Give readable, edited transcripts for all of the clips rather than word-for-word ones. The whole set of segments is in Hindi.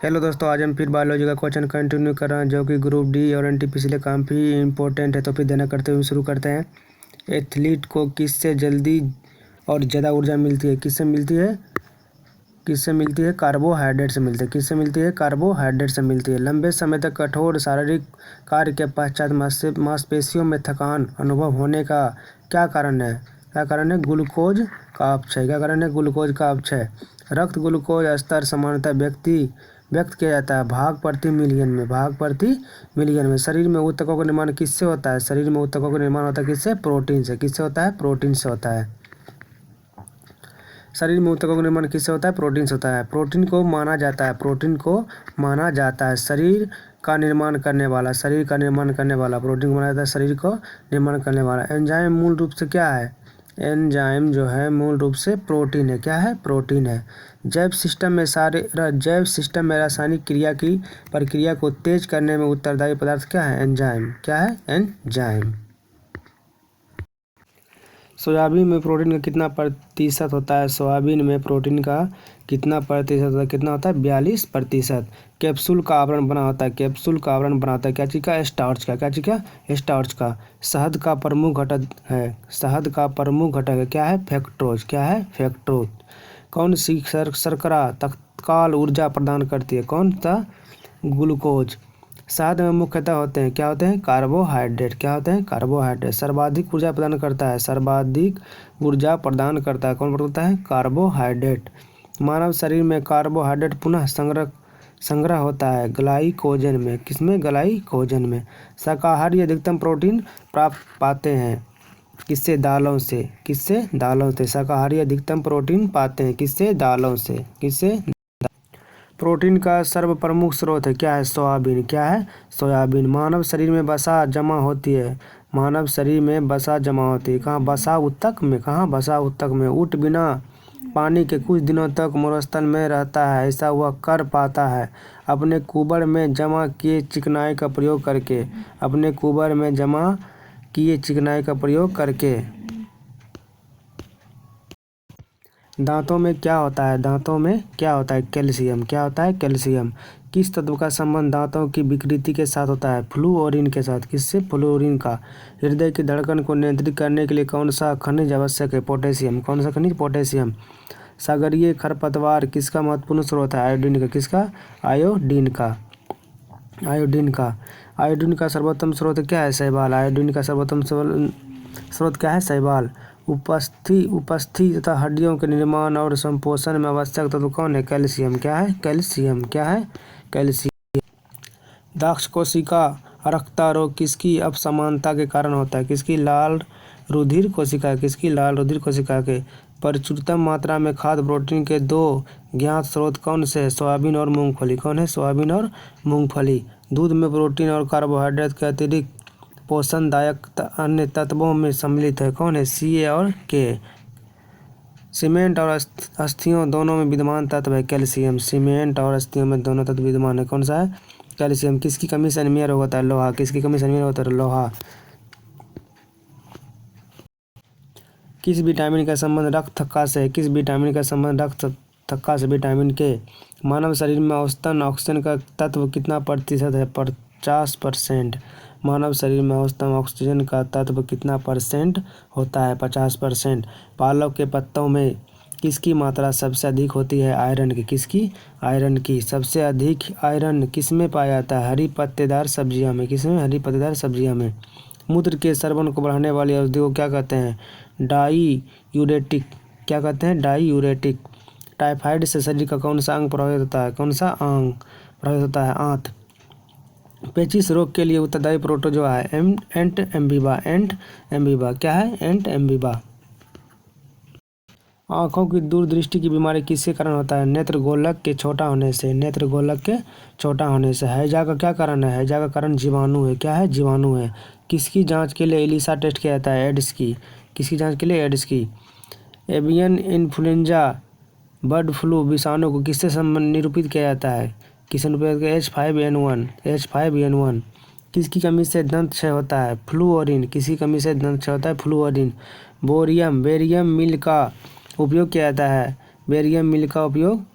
हेलो दोस्तों, आज हम फिर बायोलॉजी का क्वेश्चन कंटिन्यू कर रहे हैं जो कि ग्रुप डी और एनटीपीसी लिए काफ़ी इंपॉर्टेंट है। तो फिर देना करते हुए शुरू करते हैं। एथलीट को किससे जल्दी और ज़्यादा ऊर्जा मिलती है? किससे मिलती है? कार्बोहाइड्रेट से मिलती है। किससे मिलती है? कार्बोहाइड्रेट से मिलती है। लंबे समय तक कठोर शारीरिक कार्य के पश्चात मांसपेशियों में थकान अनुभव होने का क्या कारण है? ग्लूकोज का अपक्षय। क्या कारण है? ग्लूकोज का अपक्षय। रक्त ग्लूकोज स्तर सामान्यतः व्यक्त किया जाता है भाग प्रति मिलियन में। शरीर में ऊतकों का निर्माण किससे होता है? शरीर में ऊतकों का निर्माण होता है किससे? प्रोटीन से। किससे होता है? प्रोटीन से होता है। शरीर में ऊतकों का निर्माण किससे होता है? प्रोटीन से होता है। प्रोटीन को माना जाता है शरीर का निर्माण करने वाला। प्रोटीन को माना जाता है शरीर को निर्माण करने वाला। एंजाइम मूल रूप से क्या है? एंजाइम जो है मूल रूप से प्रोटीन है। क्या है? प्रोटीन है। जैव सिस्टम में रासायनिक प्रक्रिया को तेज करने में उत्तरदायी पदार्थ क्या है? एंजाइम। क्या है? एंजाइम। सोयाबीन में प्रोटीन का कितना प्रतिशत होता है? सोयाबीन में प्रोटीन का कितना प्रतिशत होता है? कितना होता है? 42%। कैप्सूल का आवरण बना होता है क्या चीज़ का? स्टार्च का। क्या चीज़ का? स्टार्च का। शहद का प्रमुख घटक है क्या है? फ्रक्टोज। क्या है? फ्रक्टोज। कौन सी शर्करा तत्काल ऊर्जा प्रदान करती है? कौन सा? ग्लूकोज। शहद में मुख्यतः होते हैं क्या होते हैं? कार्बोहाइड्रेट। क्या होते हैं? कार्बोहाइड्रेट। सर्वाधिक ऊर्जा प्रदान करता है कौन करता है? कार्बोहाइड्रेट। मानव शरीर में कार्बोहाइड्रेट पुनः संग्रह होता है ग्लाइकोजन में। किसमें? ग्लाइकोजन में। शाकाहारी अधिकतम प्रोटीन प्राप्त पाते हैं किससे? दालों से। किससे? दालों से। शाकाहारी अधिकतम प्रोटीन पाते हैं किससे? दालों से। किससे? प्रोटीन का सर्वप्रमुख स्रोत है क्या है? सोयाबीन। क्या है? सोयाबीन। मानव शरीर में वसा जमा होती है कहाँ? वसा ऊतक में। कहाँ? वसा ऊतक में। ऊँट बिना पानी के कुछ दिनों तक मरुस्थल में रहता है। ऐसा वह कर पाता है अपने कुबर में जमा किए चिकनाई का प्रयोग करके। दांतों में क्या होता है? कैल्शियम। क्या होता है? कैल्शियम। किस तत्व का संबंध दांतों की विकृति के साथ होता है? फ्लूओरीन के साथ। किससे? फ्लूओरीन का। हृदय की धड़कन को नियंत्रित करने के लिए कौन सा खनिज आवश्यक है? पोटेशियम। कौन सा खनिज? पोटेशियम। सागरीय खरपतवार किसका महत्वपूर्ण स्रोत है? आयोडीन का। किसका? आयोडीन का। आयोडीन का सर्वोत्तम स्रोत क्या है? शैवाल। आयोडीन का सर्वोत्तम स्रोत क्या है? शैवाल। उपस्थि तथा हड्डियों के निर्माण और संपोषण में आवश्यक तत्व कौन है? कैल्शियम। क्या है? कैल्शियम। क्या है? कैल्शियम। दाक्ष कोशिका रक्ता रोग किसकी असमानता के कारण होता है? किसकी? लाल रुधिर कोशिका। किसकी? लाल रुधिर कोशिका के। प्रचुरतम मात्रा में खाद्य प्रोटीन के दो ज्ञात स्रोत कौन से हैं? सोयाबीन और मूंगफली। कौन है? सोयाबीन और मूंगफली। दूध में प्रोटीन और कार्बोहाइड्रेट के अतिरिक्त पोषणदायक अन्य तत्वों में सम्मिलित है कौन है? सी और के। सीमेंट और अस्थियों दोनों में विद्यमान तत्व है कैल्शियम। सीमेंट और अस्थियों में दोनों तत्व विद्यमान है कौन सा है? कैल्शियम। किसकी कमी से एनीमिया रोग होता है? लोहा। किसकी कमी से एनीमिया होता है? लोहा। किस विटामिन का संबंध रक्त थक्का से है? किस विटामिन का संबंध रक्त थक्का से? विटामिन के। मानव शरीर में औसतन ऑक्सीजन का तत्व कितना प्रतिशत है? 50%। मानव शरीर में औसतन ऑक्सीजन का तत्व कितना परसेंट होता है? 50%। पालक के पत्तों में किसकी मात्रा सबसे अधिक होती है? आयरन की। किसकी? आयरन की। सबसे अधिक आयरन किसमें पाया जाता है? हरी पत्तेदार सब्जियों में। किसमें? हरी पत्तेदार सब्जियों में। मूत्र के स्रावन को बढ़ाने वाली औषधि को क्या कहते हैं? डाईयूरेटिक। क्या कहते हैं? डाईयूरेटिक। टाइफाइड से शरीर का कौन सा अंग प्रभावित होता है? कौन सा अंग प्रभावित होता है? आंत। पेचिश रोग के लिए उत्तरदायी प्रोटोजोआ है एंट एम्बीबा। क्या है? एंट एम्बीबा। आँखों की दूरदृष्टि की बीमारी किसके कारण होता है? नेत्रगोलक के छोटा होने से। हैजा का क्या कारण है? हैजा का कारण जीवाणु है। क्या है? जीवाणु है। किसकी जांच के लिए एलिसा टेस्ट किया जाता है? एड्स की। किसकी जांच के लिए? एड्स की। एवियन इन्फ्लुएंजा बर्ड फ्लू विषाणु को किससे निरूपित किया जाता है? किससे निरूपित? H5N1। किसकी कमी से दंत क्षय होता है? फ्लूओरीन। किसकी कमी से दंत क्षय होता है? फ्लूओरीन। बेरियम मिल का उपयोग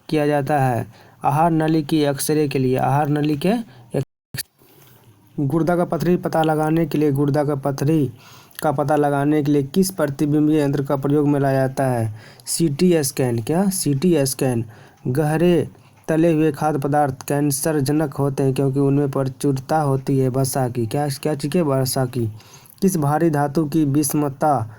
किया जाता है आहार नली की एक्सरे के लिए, आहार नली के गुर्दा का पथरी पता लगाने के लिए, गुर्दा का पथरी का पता लगाने के लिए किस प्रतिबिंबीय यंत्र का प्रयोग में लाया जाता है? CT scan. क्या? CT scan. गहरे तले हुए खाद्य पदार्थ कैंसर जनक होते हैं क्योंकि उनमें प्रचुरता होती है वसा की। क्या चीज़ है? वसा की। किस भारी धातु की विषमता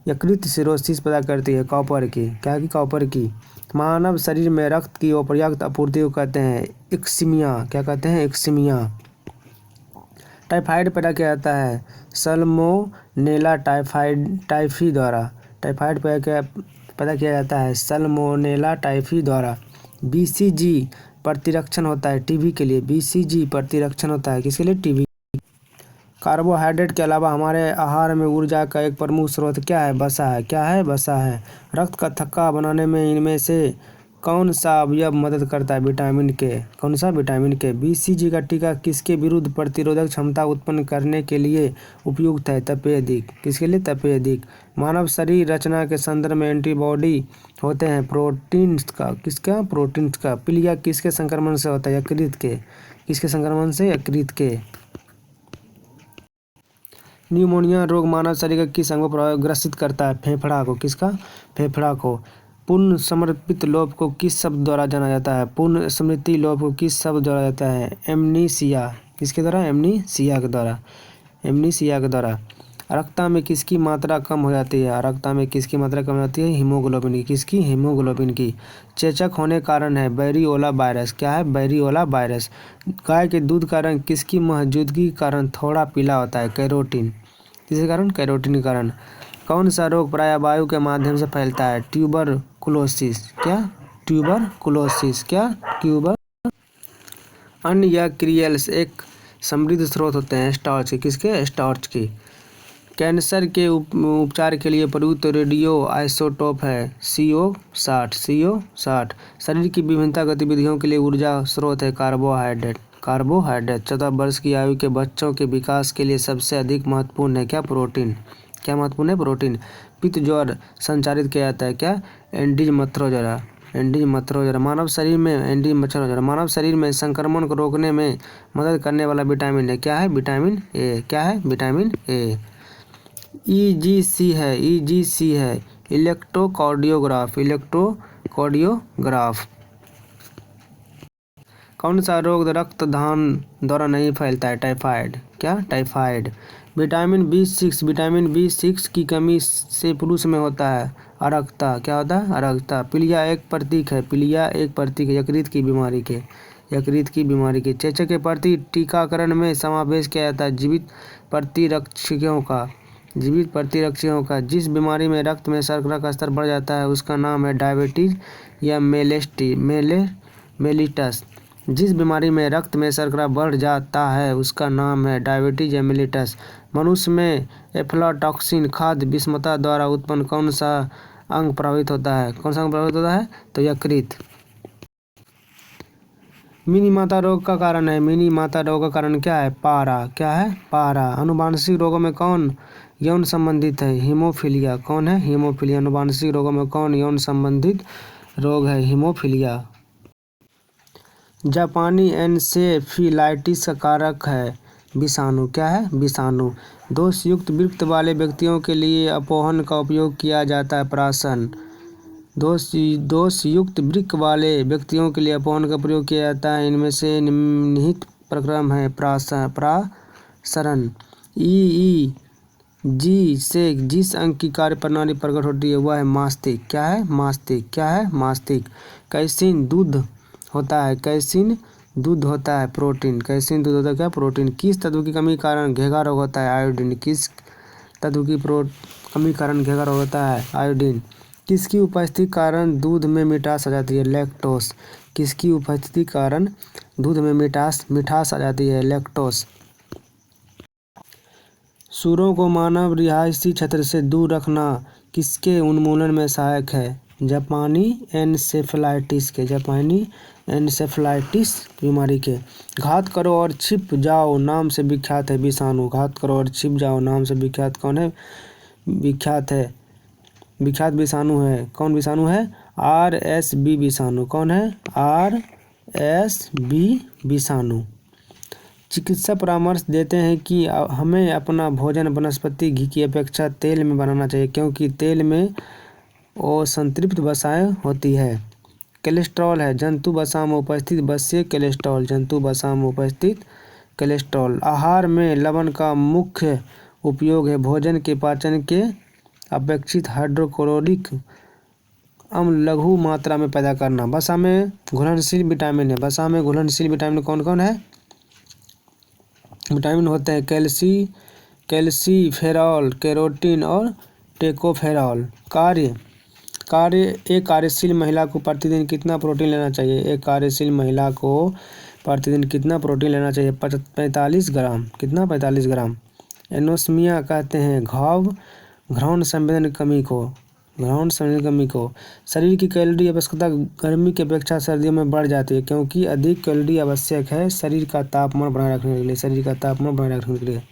यकृत सिरोसिस पैदा करती है? कॉपर की। क्या की? कॉपर की। मानव शरीर में रक्त की अपर्याप्त आपूर्ति को कहते हैं एक्सीमिया। क्या कहते हैं? एक्सीमिया। टाइफाइड पैदा किया जाता है सल्मोनेला टाइफी द्वारा। टाइफाइड पैदा किया जाता है सल्मोनेला टाइफी द्वारा। बीसीजी प्रतिरक्षण होता है टीबी के लिए। बीसीजी प्रतिरक्षण होता है किसके लिए? टीबी। कार्बोहाइड्रेट के अलावा हमारे आहार में ऊर्जा का एक प्रमुख स्रोत क्या है? वसा है। क्या है? वसा है। रक्त का थक्का बनाने में इनमें से कौन सा अवयव मदद करता है? विटामिन के। कौन सा? विटामिन के। बीसीजी का टीका किसके विरुद्ध प्रतिरोधक क्षमता उत्पन्न करने के लिए उपयुक्त है? तपेदिक। किसके लिए? तपेदिक। मानव शरीर रचना के संदर्भ में एंटीबॉडी होते हैं प्रोटीन्स का। किसका? प्रोटीन्स का। पीलिया किसके संक्रमण से होता है? यकृत के। किसके संक्रमण से? यकृत के। न्यूमोनिया रोग मानव शरीर के किस अंग को ग्रसित करता है? फेफड़ा को। किसका? फेफड़ा को। पुनः समर्पित लोभ को किस शब्द द्वारा जाना जाता है? पुनः स्मृति लोभ को किस शब्द द्वारा जाता है? एमनीसिया। किसके द्वारा? एमनीसिया के द्वारा। एमनीसिया के द्वारा। रक्तता में किसकी मात्रा कम हो जाती है? रक्तता में किसकी मात्रा कम हो जाती है? हीमोग्लोबिन की। किसकी? हीमोग्लोबिन की। चेचक होने का कारण है बैरियोला वायरस। क्या है? बैरियोला वायरस। गाय के दूध का रंग किसकी मौजूदगी के कारण थोड़ा पीला होता है? कैरोटीन। किसके कारण? कैरोटीन के कारण। कौन सा रोग प्रायः वायु के माध्यम से फैलता है? ट्यूबरकुलोसिस। क्या? ट्यूबरकुलोसिस। क्या? ट्यूबर। अन्न या क्रियल्स एक समृद्ध स्रोत होते हैं स्टार्च के। किसके? स्टार्च के। कैंसर के उपचार के लिए प्रयुक्त रेडियो आइसोटोप है CO60। CO60। शरीर की विभिन्न गतिविधियों के लिए ऊर्जा स्रोत है कार्बोहाइड्रेट। कार्बोहाइड्रेट। 14 वर्ष की आयु के बच्चों के विकास के लिए सबसे अधिक महत्वपूर्ण है क्या? प्रोटीन। क्या महत्वपूर्ण है? प्रोटीन। पित्त ज्वर संचारित किया जाता है क्या? एंडीज मथुरोजरा। एंडीज मथुरोजरा। मानव शरीर में एंडीज मथुरोजरा। मानव शरीर में संक्रमण को रोकने में मदद करने वाला विटामिन है। क्या है? Vitamin A. क्या है? Vitamin A. EGC है। EGC है इलेक्ट्रोकार्डियोग्राफ। इलेक्ट्रोकार्डियोग्राफ। कौन सा रोग रक्तदान द्वारा नहीं फैलता है? टाइफाइड। क्या? Typhoid. Vitamin B6। Vitamin B6 की कमी से पुरुष में होता है अरक्तता। क्या होता है? अरक्तता। पीलिया एक प्रतीक है। पीलिया एक प्रतीक है यकृत की बीमारी के। यकृत की बीमारी के। चेचक के प्रति टीकाकरण में समावेश किया जाता है जीवित प्रतिरक्षकों का। जीवित प्रतिरक्षकों का। जिस बीमारी में रक्त में शर्करा का स्तर बढ़ जाता है उसका नाम है डायबिटीज या मेलिटस। जिस बीमारी में रक्त में शर्करा बढ़ जाता है उसका नाम है डायबिटीज या मेलिटस। मनुष्य में एफ्लाटॉक्सिन खाद्य विषमता द्वारा उत्पन्न कौन सा अंग प्रभावित होता है? कौन सा अंग प्रभावित होता है? तो यकृत। मिनी माता रोग का कारण है। मिनी माता रोग का कारण क्या है? पारा। क्या है? पारा। अनुवांशिक रोगों में कौन यौन संबंधित है? हीमोफीलिया। कौन है? हीमोफीलिया। अनुवांशिक रोगों में कौन यौन संबंधित रोग है? हीमोफीलिया। जापानी एन्सेफिलाइटिस का कारक है विषाणु। क्या है? विषाणु। दोषयुक्त वृक्क वाले व्यक्तियों के लिए अपोहन का उपयोग किया जाता है प्राशन। दोषयुक्त वृक्क वाले व्यक्तियों के लिए अपोहन का प्रयोग किया जाता है। इनमें से निहित प्रक्रम है प्रासरण। EEG से जिस अंग की कार्य प्रणाली प्रकट होती है वह है मस्तिष्क। क्या है? मस्तिष्क। क्या है? मस्तिष्क। कैसीन दूध होता है। कैसीन दूध होता है प्रोटीन। कैसीन दूध होता है क्या? प्रोटीन। किस तत्व की कमी कारण घेघा रोग होता है? आयोडीन। किस तत्व की कमी कारण घेघा रोग होता है? आयोडीन। किसकी उपस्थिति कारण दूध में मिठास आ जाती है? लैक्टोस। किसकी उपस्थिति कारण दूध में मिठास आ जाती है? लैक्टोस। सूअरों को मानव रिहायशी क्षेत्र से दूर रखना किसके उन्मूलन में सहायक है? जापानी एन्सेफेलाइटिस के। जापानी एन्सेफेलाइटिस बीमारी के। घात करो और छिप जाओ नाम से विख्यात है विषाणु। घात करो और छिप जाओ नाम से विख्यात कौन है? विख्यात विषाणु है। कौन विषाणु है? RSV विषाणु। कौन है? RSV विषाणु। चिकित्सा परामर्श देते हैं कि हमें अपना भोजन वनस्पति घी की अपेक्षा तेल में बनाना चाहिए, क्योंकि तेल में असंतृप्त वसाएं होती है। कोलेस्ट्रॉल है, जंतु वसा में उपस्थित वश्य कोलेस्ट्रॉल। जंतु वसा में उपस्थित कोलेस्ट्रॉल। आहार में लवण का मुख्य उपयोग है भोजन के पाचन के अपेक्षित हाइड्रोक्लोरिक अम्ल लघु मात्रा में पैदा करना। वसा में घुलनशील विटामिन है। वसा में घुलनशील विटामिन कौन कौन है? विटामिन होते हैं कैल्सीफेरॉल, कैरोटीन और टोकोफेरॉल। एक कार्यशील महिला को प्रतिदिन कितना प्रोटीन लेना चाहिए? एक कार्यशील महिला को प्रतिदिन कितना प्रोटीन लेना चाहिए? 45 ग्राम। कितना? 45 ग्राम। एनोस्मिया कहते हैं घ्राण संवेदन कमी को। शरीर की कैलोरी आवश्यकता गर्मी की अपेक्षा सर्दियों में बढ़ जाती है, क्योंकि अधिक कैलोरी आवश्यक है शरीर का तापमान बनाए रखने के लिए।